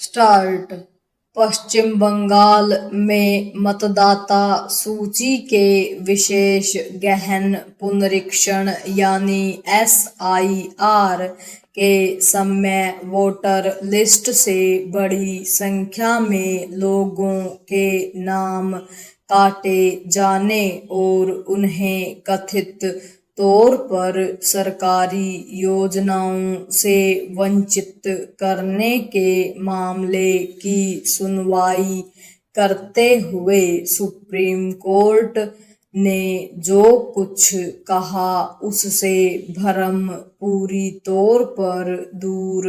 Start. पश्चिम बंगाल में मतदाता सूची के विशेष गहन पुनरीक्षण यानी SIR के समय वोटर लिस्ट से बड़ी संख्या में लोगों के नाम काटे जाने और उन्हें कथित तौर पर सरकारी योजनाओं से वंचित करने के मामले की सुनवाई करते हुए सुप्रीम कोर्ट ने जो कुछ कहा उससे भ्रम पूरी तौर पर दूर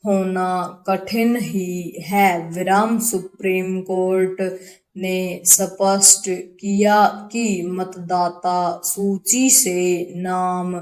होना कठिन ही है। सुप्रीम कोर्ट ने स्पष्ट किया कि मतदाता सूची से नाम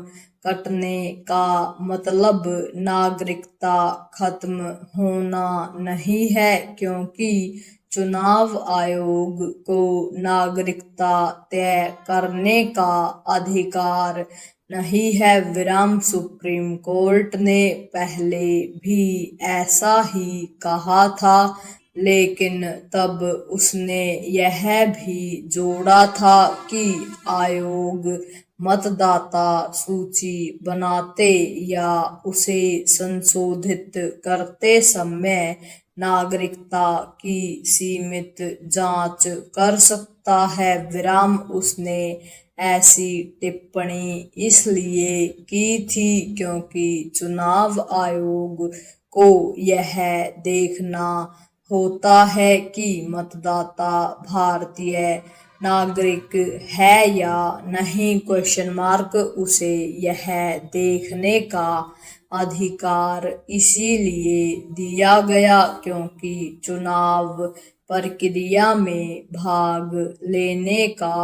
कटने का मतलब नागरिकता खत्म होना नहीं है, क्योंकि चुनाव आयोग को नागरिकता तय करने का अधिकार नहीं है। सुप्रीम कोर्ट ने पहले भी ऐसा ही कहा था, लेकिन तब उसने यह भी जोड़ा था कि आयोग मतदाता सूची बनाते या उसे संशोधित करते समय नागरिकता की सीमित जांच कर सकता है। उसने ऐसी टिप्पणी इसलिए की थी क्योंकि चुनाव आयोग को यह देखना होता है कि मतदाता भारतीय नागरिक है या नहीं। उसे यह देखने का अधिकार इसीलिए दिया गया क्योंकि चुनाव प्रक्रिया में भाग लेने का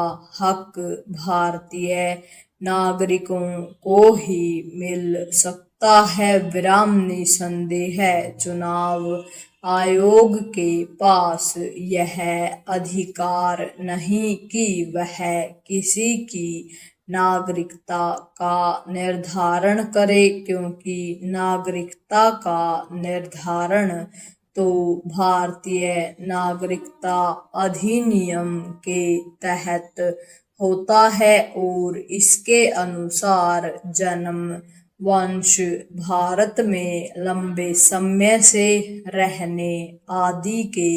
हक भारतीय नागरिकों को ही मिल सकता है। निसंदेह चुनाव आयोग के पास यह अधिकार नहीं कि वह किसी की नागरिकता का निर्धारण करे, क्योंकि नागरिकता का निर्धारण तो भारतीय नागरिकता अधिनियम के तहत होता है और इसके अनुसार जन्म, वंश, भारत में लंबे समय से रहने आदि के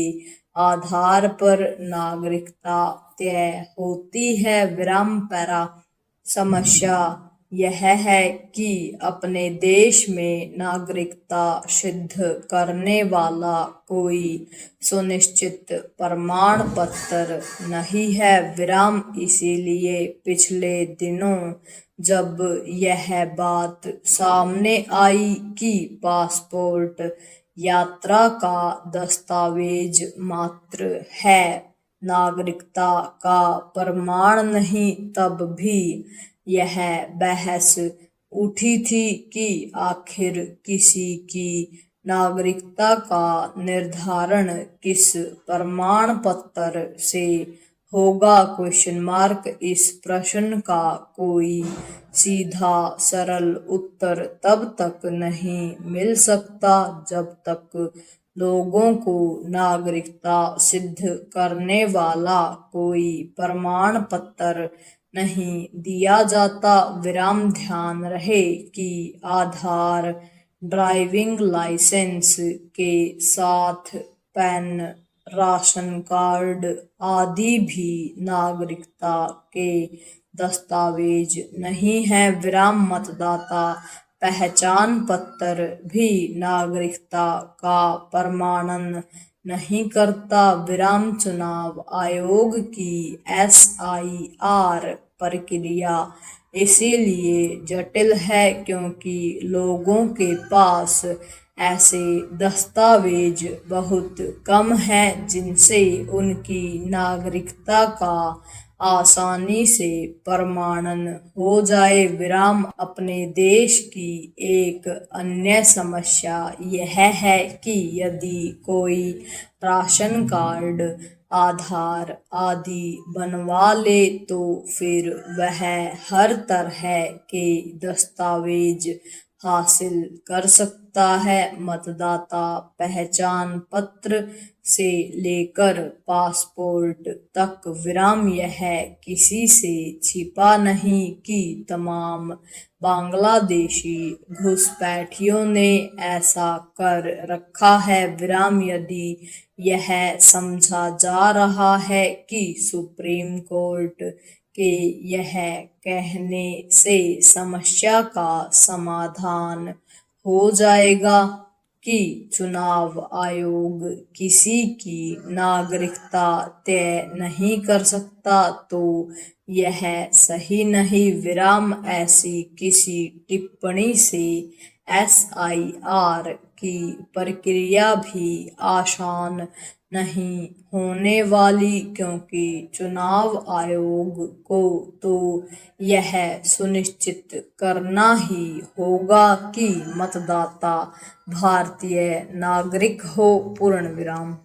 आधार पर नागरिकता तय होती है। समस्या यह है कि अपने देश में नागरिकता सिद्ध करने वाला कोई सुनिश्चित प्रमाण पत्र नहीं है। इसीलिए पिछले दिनों जब यह बात सामने आई कि पासपोर्ट यात्रा का दस्तावेज मात्र है, नागरिकता का प्रमाण नहीं, तब भी यह बहस उठी थी कि आखिर किसी की नागरिकता का निर्धारण किस प्रमाण पत्र से होगा। इस प्रश्न का कोई सीधा सरल उत्तर तब तक नहीं मिल सकता जब तक लोगों को नागरिकता सिद्ध करने वाला कोई प्रमाण पत्र नहीं दिया जाता। ध्यान रहे कि आधार, ड्राइविंग लाइसेंस के साथ पैन, राशन कार्ड आदि भी नागरिकता के दस्तावेज नहीं है। मतदाता पहचान पत्र भी नागरिकता का प्रमाणन नहीं करता। चुनाव आयोग की SIR प्रक्रिया इसीलिए जटिल है क्योंकि लोगों के पास ऐसे दस्तावेज बहुत कम हैं जिनसे उनकी नागरिकता का आसानी से प्रमाणन हो जाए। अपने देश की एक अन्य समस्या यह है कि यदि कोई राशन कार्ड, आधार आदि बनवा ले तो फिर वह हर तरह के दस्तावेज हासिल कर सकता है। मतदाता पहचान पत्र से लेकर पासपोर्ट तक विराम यह किसी से छिपा नहीं कि तमाम बांग्लादेशी घुसपैठियों ने ऐसा कर रखा है। विराम यदि यह समझा जा रहा है कि सुप्रीम कोर्ट के यह कहने से समस्या का समाधान हो जाएगा कि चुनाव आयोग किसी की नागरिकता तय नहीं कर सकता, तो यह सही नहीं। विराम ऐसी किसी टिप्पणी से SIR की प्रक्रिया भी आसान नहीं होने वाली, क्योंकि चुनाव आयोग को तो यह सुनिश्चित करना ही होगा कि मतदाता भारतीय नागरिक हो। पूर्ण विराम।